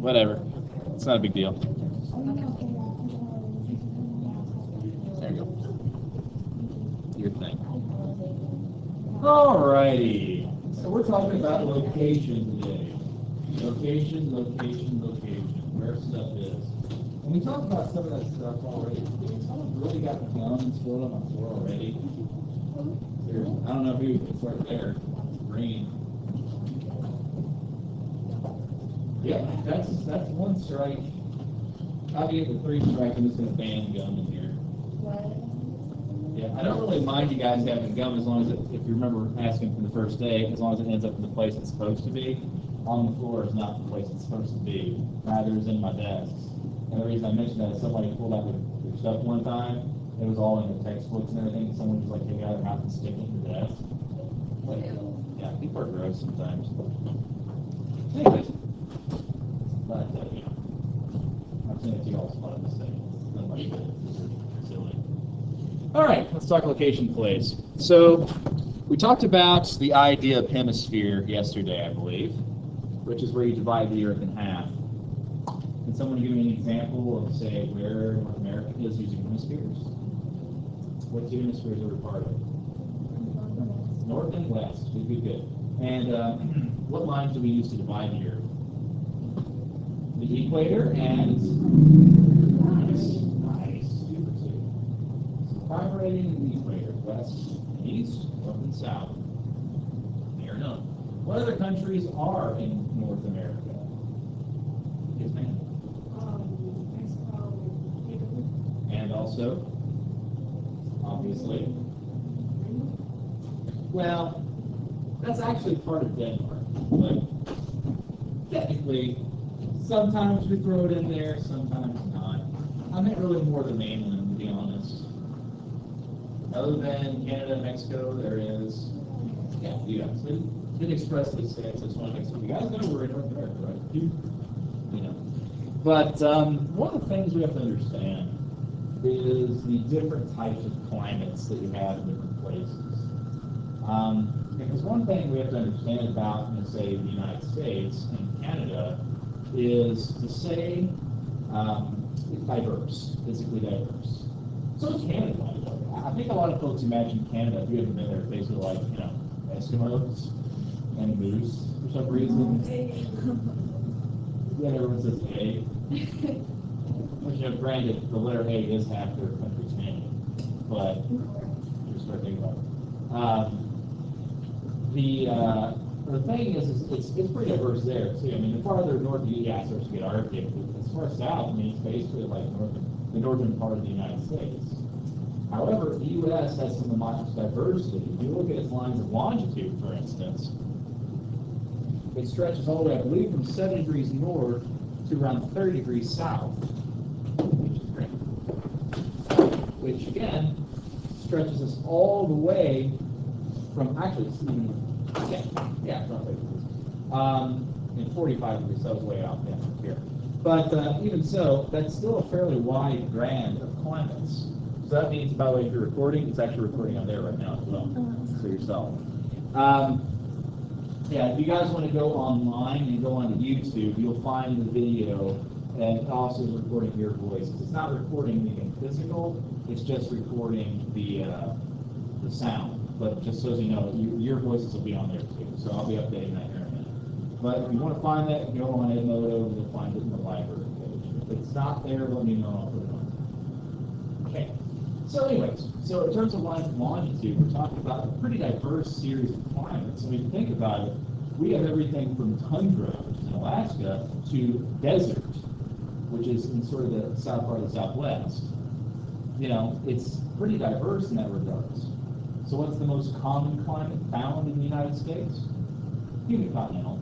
whatever. It's not a big deal. There you go. Your thing. Alrighty. So we're talking about location today. Location, location, location. Where stuff is. And we talked about some of that stuff already. Someone really got guns filled up on the floor already. I don't know who can start there. Green. Yeah, that's one strike. I'll give it 3 strikes. I'm just going to ban gum in here. Yeah, I don't really mind you guys having gum as long as, if you remember asking from the first day, as long as it ends up in the place it's supposed to be. On the floor is not the place it's supposed to be. Neither is in my desks. And the reason I mentioned that is somebody pulled out their stuff one time. It was all in the textbooks and everything. And someone just like take it out of their mouth and stick it in the desk. Like, yeah, people are gross sometimes. Anyways, but you know, I'm saying it to you all spot this thing. Unlike silly. All right, let's talk location plays. So we talked about the idea of hemisphere yesterday, I believe, which is where you divide the Earth in half. Can someone give me an example of, say, where North America is using hemispheres? What 2 hemispheres are we part of? North and West. Good, good, good. And what lines do we use to divide the Earth? The equator and nice, super two. So vibrating the equator, west and east, north and south. Fair enough. What other countries are in North America? Yes, ma'am. Mexico, Italy. And also, obviously, well, that's actually part of Denmark, but technically, sometimes we throw it in there, sometimes not. I meant really more the mainland, to be honest. Other than Canada and Mexico, there is, yeah, the U.S. Didn't expressly say it, so I just want to make sure you guys know we're in North America, right? You know. But one of the things we have to understand is the different types of climates that you have in different places. Because one thing we have to understand about, say, the United States and Canada is to say it's diverse, physically diverse. So is Canada, by the way. I think a lot of folks imagine Canada, if you haven't been there, basically like, you know, Eskimos and moose for some reason. Yeah, everyone says A. Which, you know, granted, the letter A is half their country's name, but just start thinking about it. The thing is it's pretty diverse there too. I mean, the farther north you get, it starts to get Arctic. As far south, I mean, it's basically like the northern part of the United States. However, the U.S. has some of the most diversity. If you look at its lines of longitude, for instance, it stretches all the way, I believe, from 7 degrees north to around 30 degrees south, which is great. Which, again, stretches us all the way from, actually, it's even, yeah, it's not 30 degrees. And 45 degrees, so it's way out here. But even so, that's still a fairly wide band of climates. So that means, by the way, if you're recording, it's actually recording on there right now as well, for yourself. Yeah, if you guys want to go online and go onto YouTube, you'll find the video, and it also is recording your voices. It's not recording anything physical, it's just recording the sound. But just so you know, your voices will be on there too, so I'll be updating that here in a minute. But if you want to find that, go on Edmodo, you'll find it in the library page. If it's not there, let me know, I'll put it on. Okay. So anyways, so in terms of lines of longitude, we're talking about a pretty diverse series of climates. And if you think about it, we have everything from tundra, which is in Alaska, to desert, which is in sort of the south part of the Southwest. You know, it's pretty diverse in that regard. So what's the most common climate found in the United States? Humid continental.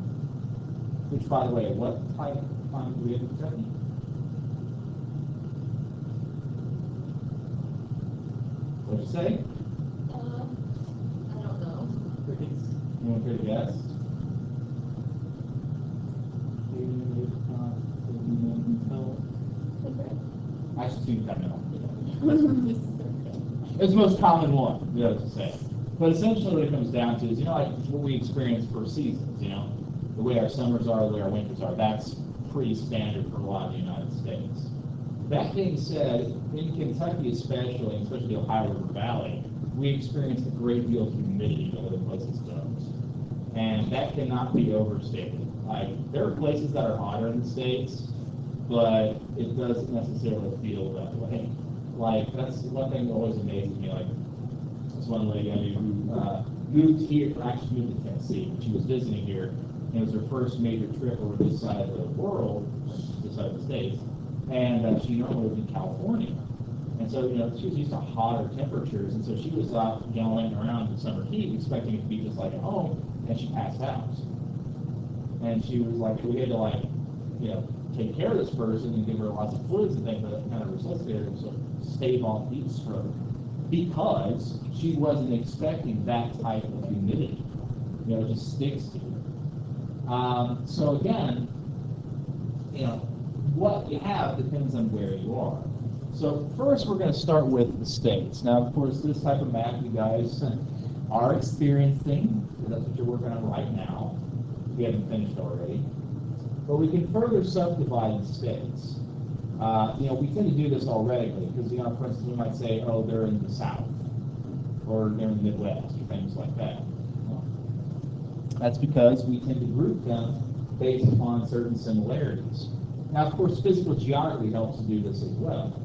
Which, by the way, what type of climate do we have in Kentucky? What'd you say? I don't know. Crickets. You want to take a guess? Actually, two continental. It's the most common one, you know, to say. But essentially what it comes down to is, you know, like what we experience for seasons, you know, the way our summers are, the way our winters are, that's pretty standard for a lot of the United States. That being said, in Kentucky especially the Ohio River Valley, we experience a great deal of humidity that other places don't. And that cannot be overstated. Like, there are places that are hotter in the States, but it doesn't necessarily feel that way. Like, that's one thing that always amazes me. Like, this one lady I knew who moved here, actually moved to Tennessee. She was visiting here, and it was her first major trip over this side of the world, this side of the States, and she normally lived in California. And so, she was used to hotter temperatures, and so she was out laying around in summer heat, expecting it to be just like at home, and she passed out. And she was like, we had to take care of this person and give her lots of fluids and things that kind of resuscitate her, so stave off heat stroke, because she wasn't expecting that type of humidity. It just sticks to her. So again, what you have depends on where you are. So first we're going to start with the states. Now, of course, this type of map you guys are experiencing, because that's what you're working on right now. We haven't finished already. But we can further subdivide the states. We tend to do this already, because, for instance, we might say, oh, they're in the South, or they're in the Midwest, or things like that. That's because we tend to group them based upon certain similarities. Now, of course, physical geography helps to do this as well.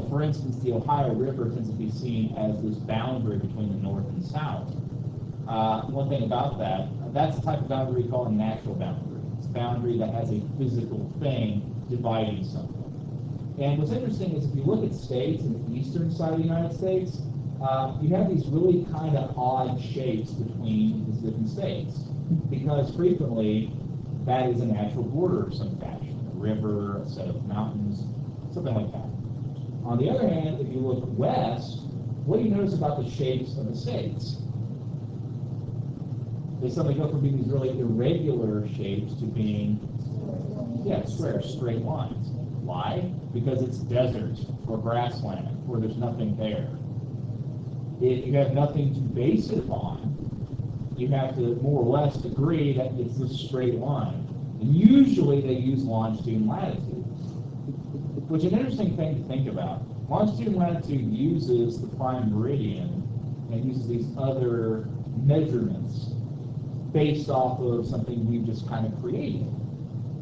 For instance, the Ohio River tends to be seen as this boundary between the North and South. One thing about that, that's the type of boundary we call a natural boundary. It's a boundary that has a physical thing dividing something. And what's interesting is if you look at states in the eastern side of the United States, you have these really kind of odd shapes between these different states, because frequently that is a natural border of some fashion, a river, a set of mountains, something like that. On the other hand, if you look west, what do you notice about the shapes of the states? They suddenly go from being these really irregular shapes to being, square, straight lines. Why? Because it's desert or grassland, where there's nothing there. If you have nothing to base it on, you have to more or less agree that it's a straight line. And usually they use longitude and latitude, which is an interesting thing to think about. Longitude and latitude uses the prime meridian and uses these other measurements based off of something we've just kind of created.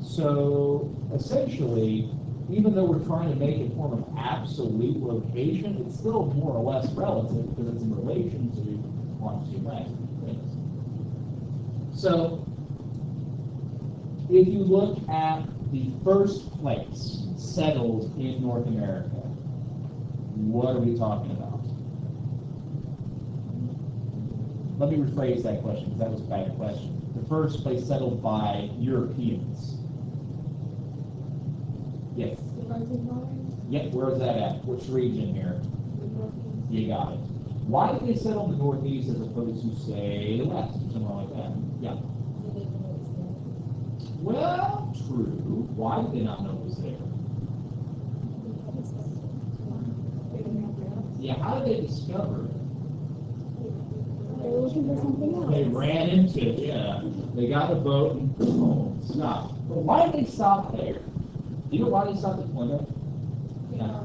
So essentially, even though we're trying to make it form of absolute location, it's still more or less relative because it's in relation to longitude and latitude. So if you look at the first place settled in North America, what are we talking about? Let me rephrase that question, because that was a bad question. The first place settled by Europeans. Yes? Yeah, where is that at? Which region here? You got it. Why did they settle in the Northeast as opposed to, say, the West, or something like that? Yeah. Well, true. Why did they not know it was there? Yeah, how did they discover it? They were looking for something else. They ran into it, They got a boat and boom, stopped. But why did they stop there? Do you know why they stopped at Plymouth? Yeah.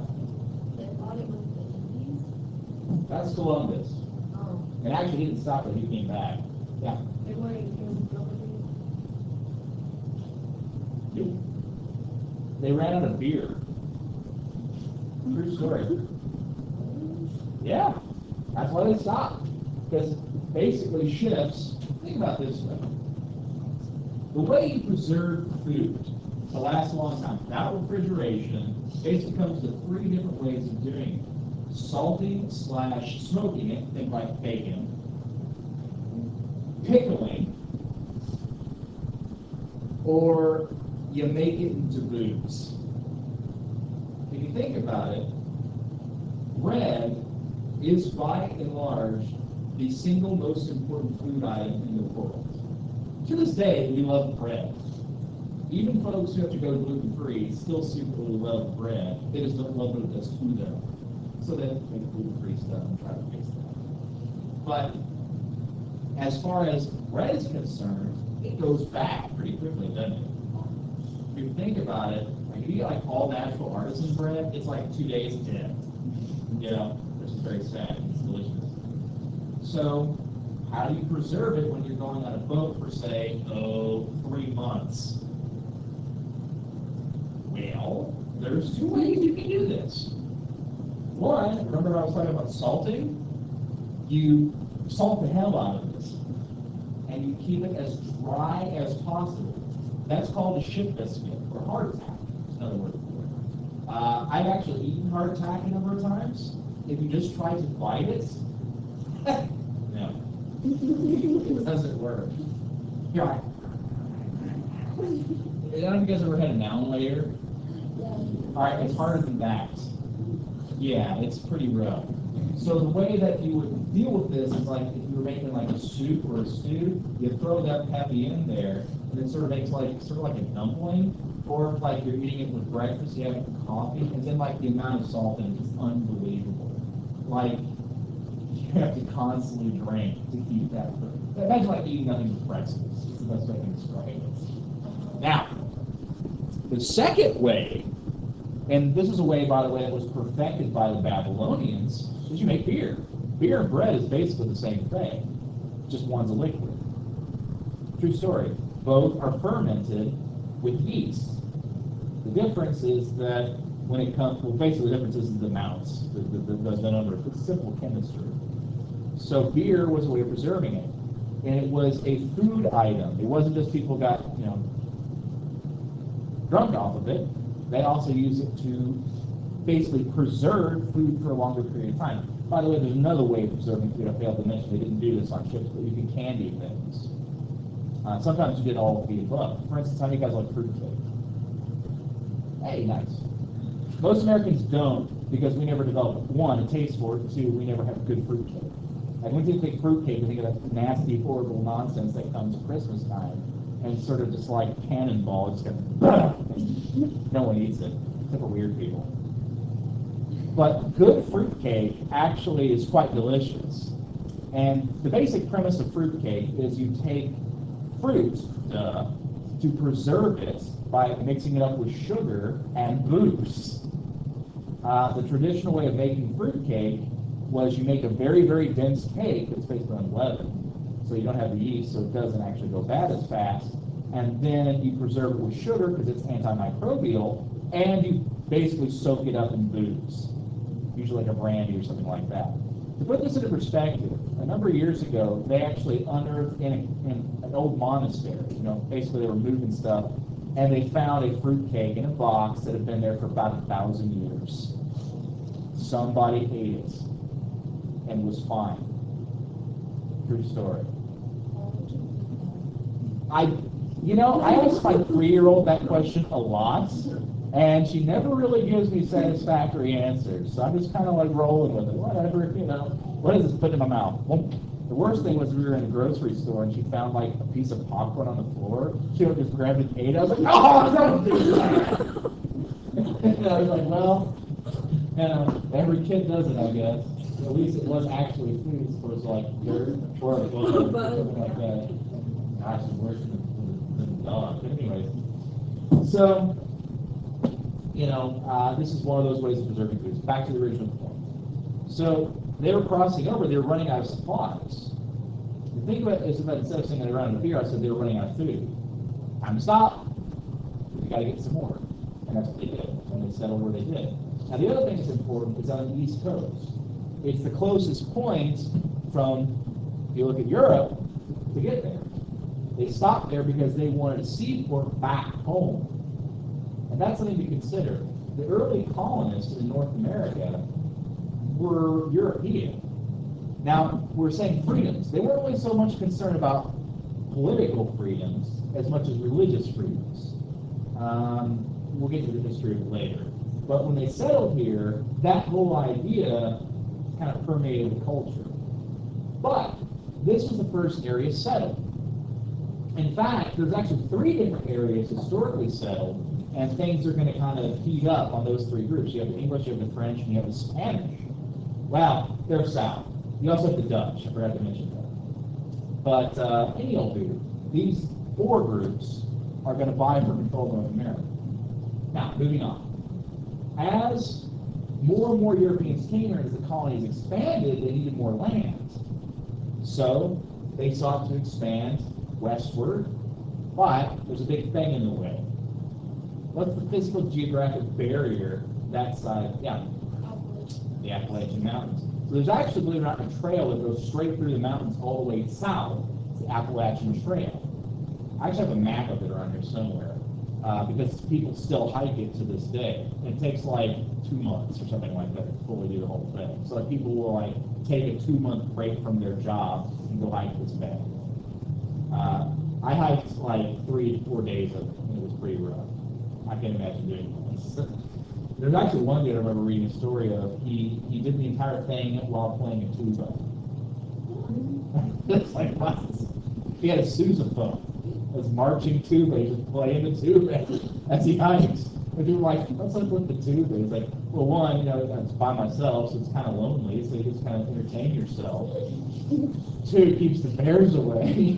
They thought it was the Indies. That's Columbus. Oh. And actually he didn't stop it, he came back. Yeah. They weren't even They ran out of beer. True story. Yeah, that's why they stopped. Because basically ships, think about this way. The way you preserve food to last a long time without refrigeration basically comes to three different ways of doing it. Salting / smoking it, think like bacon. Pickling, or you make it into booze. If you think about it, bread is by and large the single most important food item in the world. To this day, we love bread. Even folks who have to go gluten-free still secretly love bread. They just don't love it as food though. So they make gluten-free stuff and try to fix that. But as far as bread is concerned, it goes back pretty quickly, doesn't it? think about it, like if you get like all natural artisan bread, it's like 2 days dead. You know, which is very sad. It's delicious. So, how do you preserve it when you're going on a boat for, say, 3 months? Well, there's 2 ways you can do this. One, remember I was talking about salting? You salt the hell out of this, and you keep it as dry as possible. That's called a ship biscuit, or hardtack. That's another word for it. I've actually eaten hardtack a number of times. If you just try to bite it, no, it doesn't work. Here, I don't know if you guys ever had a noun layer. All right, it's harder than that. Yeah, it's pretty rough. So the way that you would deal with this is like if you were making like a soup or a stew, you throw that peppy in there, and it sort of makes like a dumpling. Or if like you're eating it with breakfast, you have it with coffee, and then like the amount of salt in it is unbelievable. Like you have to constantly drink to keep that. Imagine like eating nothing but pretzels. It's the best way I can describe it. Now, the second way, and this is a way, by the way, that was perfected by the Babylonians, is you make beer. Beer and bread is basically the same thing, just one's a liquid. True story. Both are fermented with yeast. The difference is that when it comes, well, basically the difference is the amounts, the number. It's simple chemistry. So beer was a way of preserving it, and it was a food item. It wasn't just people got, drunk off of it. They also use it to basically preserve food for a longer period of time. By the way, there's another way of preserving food. I failed to mention they didn't do this on ships, but you can candy things. Sometimes you get all of the above. For instance, how many guys like fruitcake? Hey, nice. Most Americans don't because we never developed, 1, a taste for it, 2, we never have good fruitcake. Like when you think fruitcake, you think of that nasty, horrible nonsense that comes at Christmas time, and sort of just like cannonball, just no one eats it, except for weird people. But good fruitcake actually is quite delicious. And the basic premise of fruitcake is you take fruit to preserve it by mixing it up with sugar and booze. The traditional way of making fruitcake was you make a very, very dense cake that's basically unleavened. So you don't have the yeast, so it doesn't actually go bad as fast. And then you preserve it with sugar because it's antimicrobial, and you basically soak it up in booze, usually like a brandy or something like that. To put this into perspective, a number of years ago, they actually unearthed in an old monastery, basically they were moving stuff, and they found a fruitcake in a box that had been there for about 1,000 years. Somebody ate it and was fine. True story. I ask my 3-year-old that question a lot, and she never really gives me satisfactory answers. So I'm just kind of like rolling with it. Whatever, what is this putting in my mouth? Well, the worst thing was we were in a grocery store and she found like a piece of popcorn on the floor. She would just grab it and ate it. I was like, oh, don't do that. And I was like, well, every kid does it, I guess. At least it was actually food, as opposed to like dirt or a bug or something like that. Gosh, it's worse than dog. But anyways, so, this is one of those ways of preserving foods. Back to the original point. So they were crossing over, they were running out of supplies. The thing about it is that instead of saying they ran out of beer, I said they were running out of food. Time to stop. We got to get some more. And that's what they did. And they settled where they did. Now the other thing that's important is on the East Coast. It's the closest point from, if you look at Europe, to get there. They stopped there because they wanted a seaport back home. And that's something to consider. The early colonists in North America were European. Now, we're saying freedoms. They weren't really so much concerned about political freedoms as much as religious freedoms. We'll get to the history of it later. But when they settled here, that whole idea kind of permeated the culture. But this was the first area settled. In fact, there's actually 3 different areas historically settled, and things are going to kind of heat up on those 3 groups. You have the English, you have the French, and you have the Spanish. Well, they're south. You also have the Dutch. I forgot to mention that. But any old dude, these 4 groups are going to vie for control of North America. Now, moving on. As more and more Europeans came here, as the colonies expanded, they needed more land. So they sought to expand westward, but there's a big thing in the way. What's the physical geographic barrier that side? Yeah, the Appalachian Mountains. So there's actually, believe it or not, a trail that goes straight through the mountains all the way south. It's the Appalachian Trail. I actually have a map of it around here somewhere, because people still hike it to this day. It takes like 2 months or something like that to fully do the whole thing. So like people will like take a 2-month break from their job and go hike this thing. I hiked like 3 to 4 days of it, and it was pretty rough. I can't imagine doing this. There's actually one dude I remember reading a story of. He did the entire thing while playing a tuba. It's like, what? He had a sousaphone. It was marching tuba. He was playing the tuba as he hiked. And people were like, what's up with the tuba? He's like, well, one, you know, it's by myself, so it's kind of lonely, so you just kind of entertain yourself. 2, it keeps the bears away.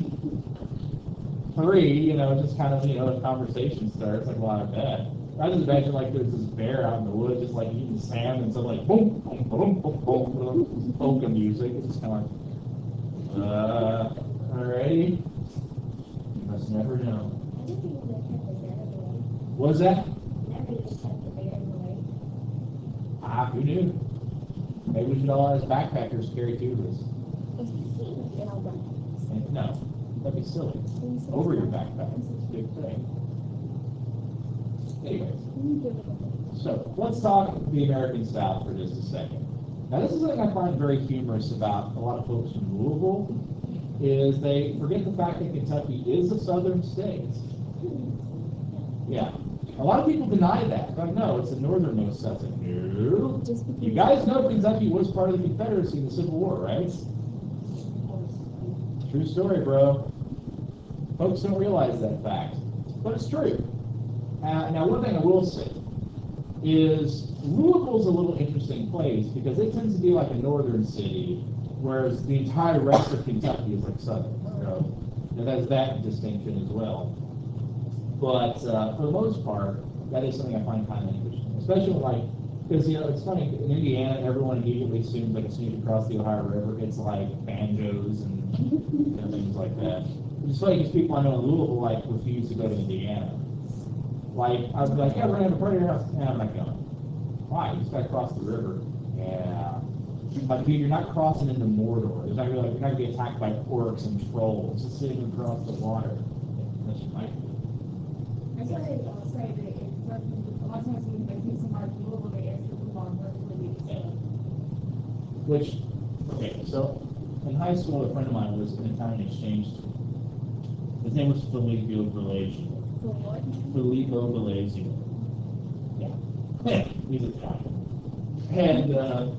3, you know, just kind of, you know, a conversation starts, like, well, I bet. I just imagine, like, there's this bear out in the woods just, like, eating sand, and so, like, boom, boom, boom, boom, boom, boom, polka music. It's just kind of like, alrighty? You must never know. What was that? Ah, who knew? Maybe we should all, as backpackers, carry tubas. No, that'd be silly. Over your backpack. It's a big thing. Anyways, so let's talk the American South for just a second. Now, this is something I find very humorous about a lot of folks from Louisville, is they forget the fact that Kentucky is a southern state. Yeah. A lot of people deny that. Like, no, it's the northernmost southern. No. You guys know Kentucky was part of the Confederacy in the Civil War, right? True story, bro. Folks don't realize that fact, but it's true. Now, one thing I will say is Louisville's a little interesting place because it tends to be like a northern city, whereas the entire rest of Kentucky is like southern. So it has that distinction as well. But for the most part, that is something I find kind of interesting, especially like, because, you know, it's funny, in Indiana, everyone immediately assumes, like, as soon as you cross the Ohio River, it's like banjos and you know, things like that. It's funny because people I know in Louisville, like, refuse to go to Indiana. Like, I was like, yeah, we're going to have a party at your house. Yeah, I'm not going. Why? You just got to cross the river. Yeah. Like, dude, you're not crossing into Mordor. It's not really, like, you're not going to be attacked by orcs and trolls just sitting across the water. Unless you might be. That's why they say that it's like, a lot of times when they see somebody from Louisville, they ask them to move on where they live. Which, okay, so in high school, a friend of mine was an Italian exchange student. His name was Filippo Bellagio. For what? Filippo Bellagio. Yeah, he's Italian. And a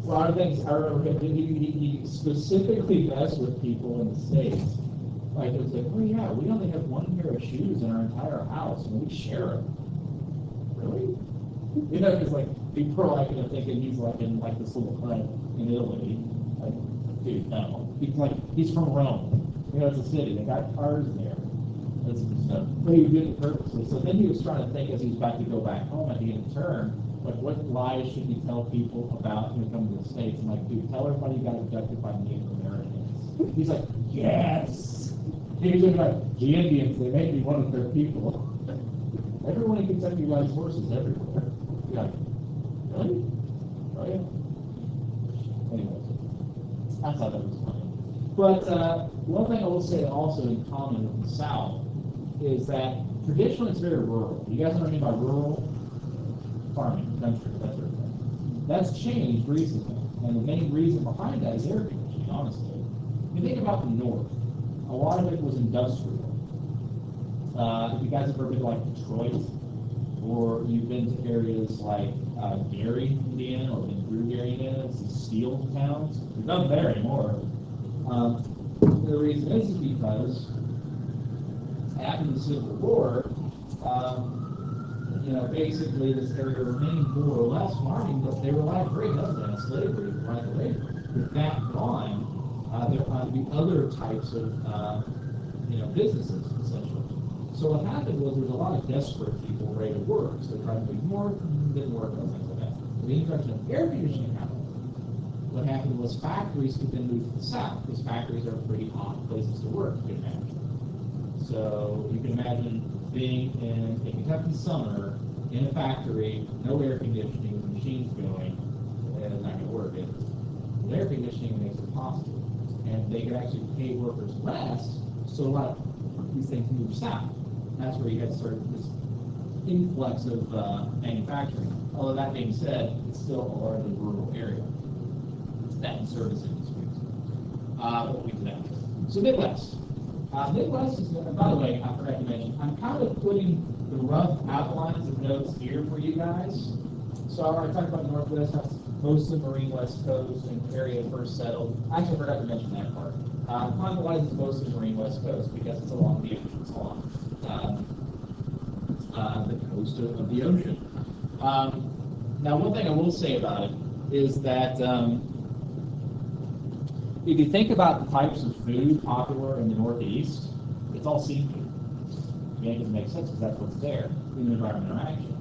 lot of things, I remember him, he specifically messed with people in the States. Like, it was like, oh yeah, we only have 1 pair of shoes in our entire house, and we share them. Really? You know, because like people are like, you know, thinking he's like in like this little hut in Italy. Like, dude, no. He's from Rome. You know, it's a city. They got cars there. That's good stuff. But he did it purposely. So then he was trying to think as he was about to go back home at the end of the term, like, what lies should he tell people about when he comes to the States? And like, dude, tell everybody you got abducted by Native Americans. He's like, yes. He was like, the Indians, they may be one of their people. Everyone in Kentucky rides horses everywhere. Yeah. Really? Oh, yeah. Anyways, I thought that was funny. But one thing I will say also in common with the South is that traditionally it's very rural. You guys know what I mean by rural? Farming, country, that sort of thing. That's changed recently. And the main reason behind that is air conditioning, honestly. If you think about the North, a lot of it was industrial. If you guys have ever been to like Detroit, or you've been to areas like Gary, Indiana, or been through Gary, Indiana, it's these steel towns. They're not there anymore. The reason is because after the Civil War, you know, basically this area remained more or less farming, but they relied very heavily on slavery to provide the labor. With that gone, there found to be other types of, you know, businesses, essentially. So what happened was there was a lot of desperate people ready to work, so they tried to move north, and didn't work, and things like that. With the introduction of air conditioning, however, what happened was factories could then move to the south, because factories are pretty hot places to work, you can imagine. So you can imagine being in a Kentucky summer in a factory, no air conditioning, with machines going, and it's not going to work. The air conditioning makes it possible. And they could actually pay workers less, so a lot of these things move south. That's where you had sort of this influx of manufacturing. Although that being said, it's still a largely rural area. That and service industries. But we do that. So Midwest. Midwest is, by the way, I forgot to mention, I'm kind of putting the rough outlines of notes here for you guys. So I already talked about Northwest, that's most of the marine West Coast and area first settled. Actually, I forgot to mention that part. Climate-wise, it's most of the marine West Coast because it's along the ocean. It's along the coast of the ocean. Now, one thing I will say about it is that if you think about the types of food popular in the Northeast, it's all seafood. It doesn't make sense because that's what's there in the environment interaction.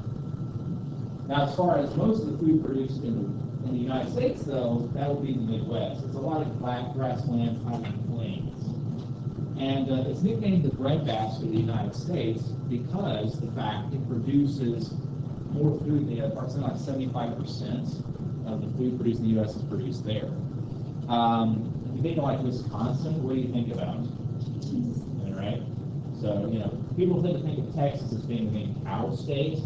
Now, as far as most of the food produced in the United States, though, that would be the Midwest. It's a lot of grasslands, highland plains. And it's nicknamed the breadbasket of the United States because the fact it produces more food than the other parts. Like 75% of the food produced in the U.S. is produced there. If you think of like Wisconsin, what do you think about? All right. So, people tend to think of Texas as being the main cow state,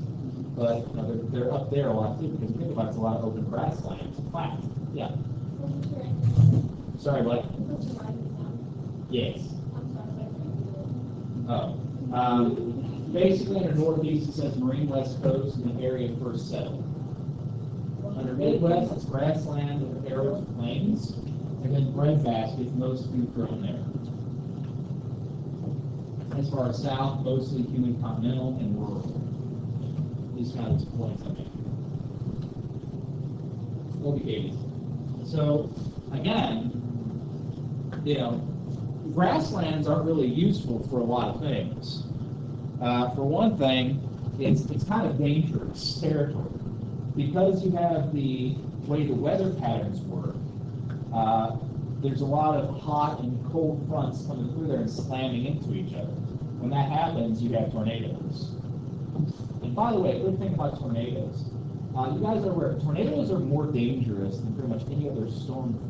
but they're up there a lot too, because you think about it, it's a lot of open grasslands, flat. Yeah. Sorry, what? Yes. Oh. Basically, under Northeast, it says Marine West Coast and the area first settled. Under Midwest, it's grassland with arid plains, and then breadbasket, most food grown there. As far as south, mostly humid continental and rural. These kind of points I make. Okay. So, again, grasslands aren't really useful for a lot of things. For one thing, it's kind of dangerous territory. Because you have the way the weather patterns work, there's a lot of hot and cold fronts coming through there and slamming into each other. When that happens, you have tornadoes. And by the way, a good thing about tornadoes, you guys are aware, tornadoes are more dangerous than pretty much any other storm form.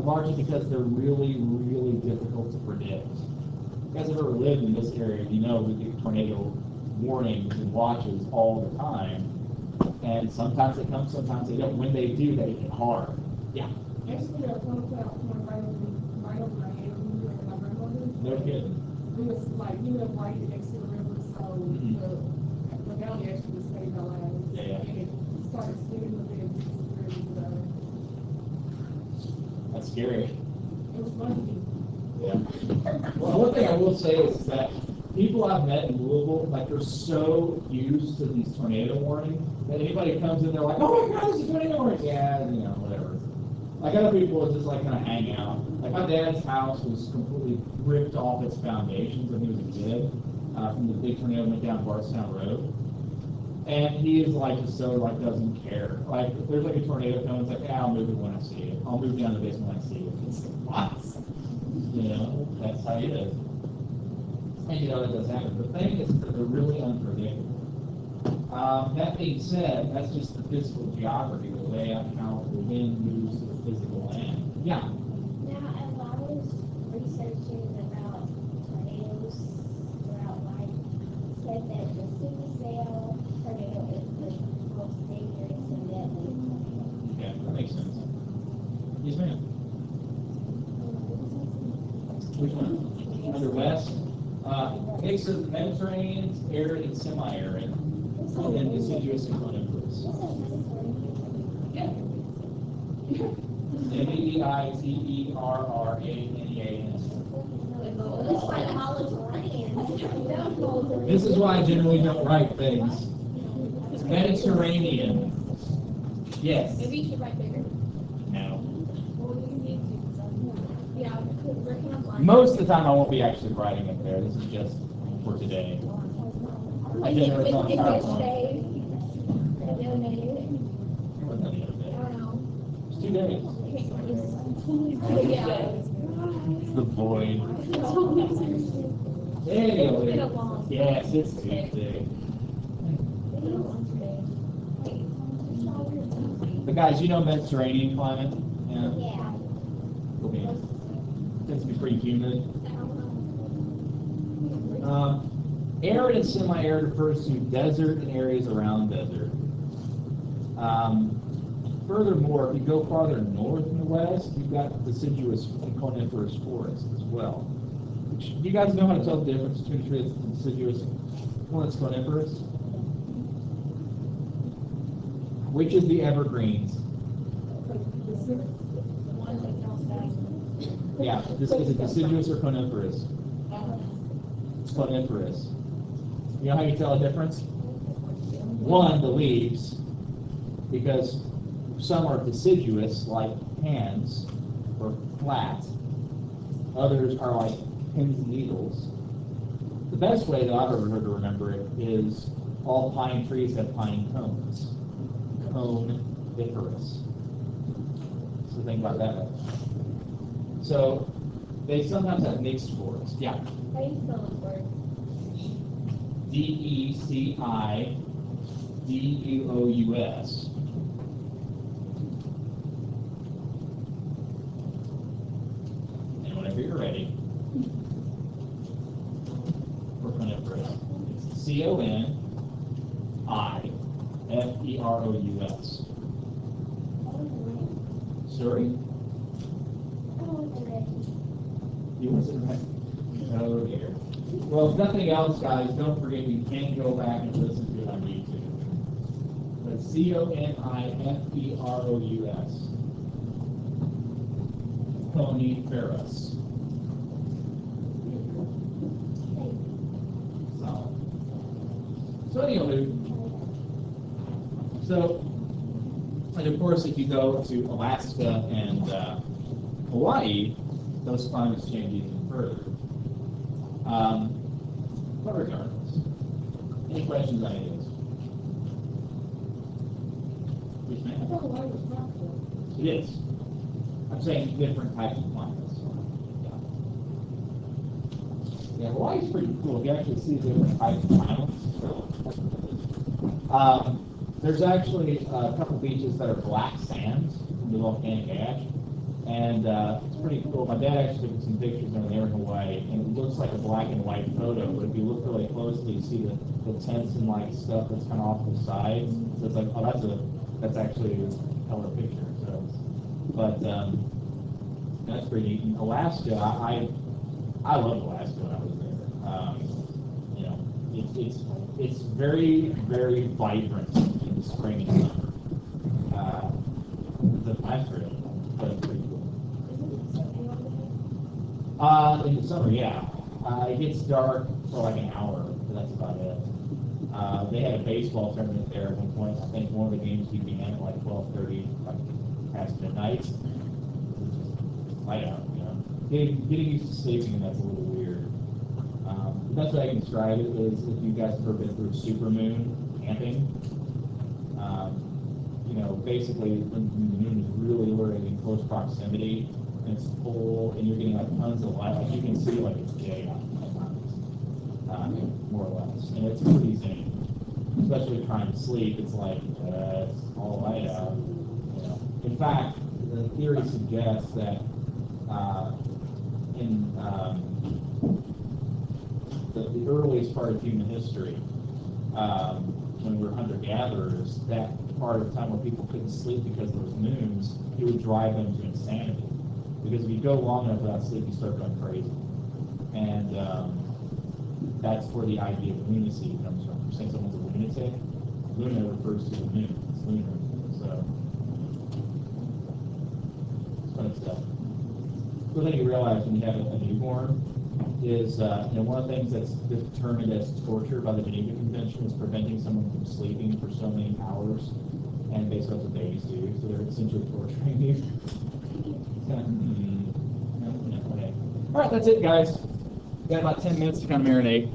Largely because they're really, really difficult to predict. If you guys have ever lived in this area, you know we get tornado warnings and watches all the time. And sometimes they come, sometimes they don't. When they do, they hit hard. Yeah. Actually, I found out one right over my head when we were in my grandmother's. No kidding. It was like, right next to the river, so the valley actually saved our lives. Yeah. And it started spinning with it and disappeared. That's scary. It was funny. Yeah. Well, one thing I will say is that people I've met in Louisville, like they're so used to these tornado warnings that anybody comes in, they're like, "Oh my God, there's a tornado warning!" Yeah, whatever. Like other people will just like kind of hang out. Like my dad's house was completely ripped off its foundations when he was a kid from the big tornado that went down Bardstown Road. And he is like just so like doesn't care. Like if there's like a tornado coming, it's like, I'll move it when I see it. I'll move down the basement when I see it. It's like, what? That's how he is. And that does happen. The thing is that they're really unpredictable. That being said, that's just the physical geography, the way on how the wind moves to the physical land. Yeah. Now, as I was researching about tornadoes throughout life, it said that the supercell tornado is the most dangerous and deadly tornado. Yeah, that makes sense. Yes, ma'am. Which one? Under West? Mix of Mediterranean, arid and semi-arid, and then deciduous and coniferous. Yeah. Mediterranean. Looks like Mediterranean. This is why I generally don't write things. Mediterranean. Yes. Maybe you should write bigger. No. Yeah, because we're kind of Most of the time I won't be actually writing it there. This is just for today. I did it on PowerPoint. It wasn't the other day. It's 2 days. The void. Anyway, yes, it's Tuesday. But guys, you know Mediterranean climate? Yeah. Okay. Tends to be pretty humid. Arid and semi-arid refers to desert and areas around desert. Furthermher, if you go farther north in the west, you've got deciduous and coniferous forests as well. Do you guys know how to tell the difference between a tree that's deciduous and one that's coniferous? Which is the evergreens? Yeah, this is it deciduous or coniferous? It's coniferous. You know how you tell a difference? One, the leaves, because some are deciduous, like hands, or flat. Others are like pins and needles. The best way that I've ever heard to remember it is all pine trees have pine cones. Coniferous. So think about that. So they sometimes have mixed forests. Yeah. How do you spell the word? Decidous. And whenever you're ready, we're coniferous. It's Coniferous. Sorry? You wasn't right. Oh dear. Well, if nothing else, guys, don't forget you can go back and listen to it on YouTube. But Coniferous. Coniferous. So anyway, and of course, if you go to Alaska and Hawaii, those climates change even further. But regardless, any questions on any of this? Yes, ma'am. It is. I'm saying different types of climates. Yeah, Hawaii's pretty cool. You actually see different types of climates. There's actually a couple beaches that are black sand from the volcanic ash, and it's pretty cool. My dad actually took some pictures over there in Hawaii, and it looks like a black and white photo, but if you look really closely, you see the tents and like stuff that's kind of off the sides. So it's like, oh, that's actually a color picture. So, but that's pretty neat. In Alaska, I loved Alaska when I was there. You know, it's very, very vibrant in the spring and summer. That's really, but it's pretty cool. In the summer, yeah. It gets dark for like an hour, but that's about it. They had a baseball tournament there at one point. I think one of the games began at like 12:30, like past midnight. Light out, you know. Getting used to sleeping, that's a little weird. The best way I can describe it is if you guys have ever been through supermoon camping. You know, basically when the moon is really in close proximity and it's full and you're getting like tons of light, like you can see like it's day out more or less. And it's pretty zany. Especially trying to sleep, it's like it's all light out. You know. In fact, the theory suggests that in the earliest part of human history, when we were hunter-gatherers, that part of the time where people couldn't sleep because of those moons, it would drive them to insanity. Because if you go long enough without sleep, you start going crazy. And that's where the idea of lunacy comes from. You're saying someone's a lunatic? Luna refers to the moon. It's lunar. So, it's fun stuff. The thing you realize when you have a newborn is, one of the things that's determined as torture by the Geneva Convention is preventing someone from sleeping for so many hours, and basically that's what babies do, so they're essentially torturing you. Okay. All right, that's it, guys. Got about 10 minutes to kind of marinate.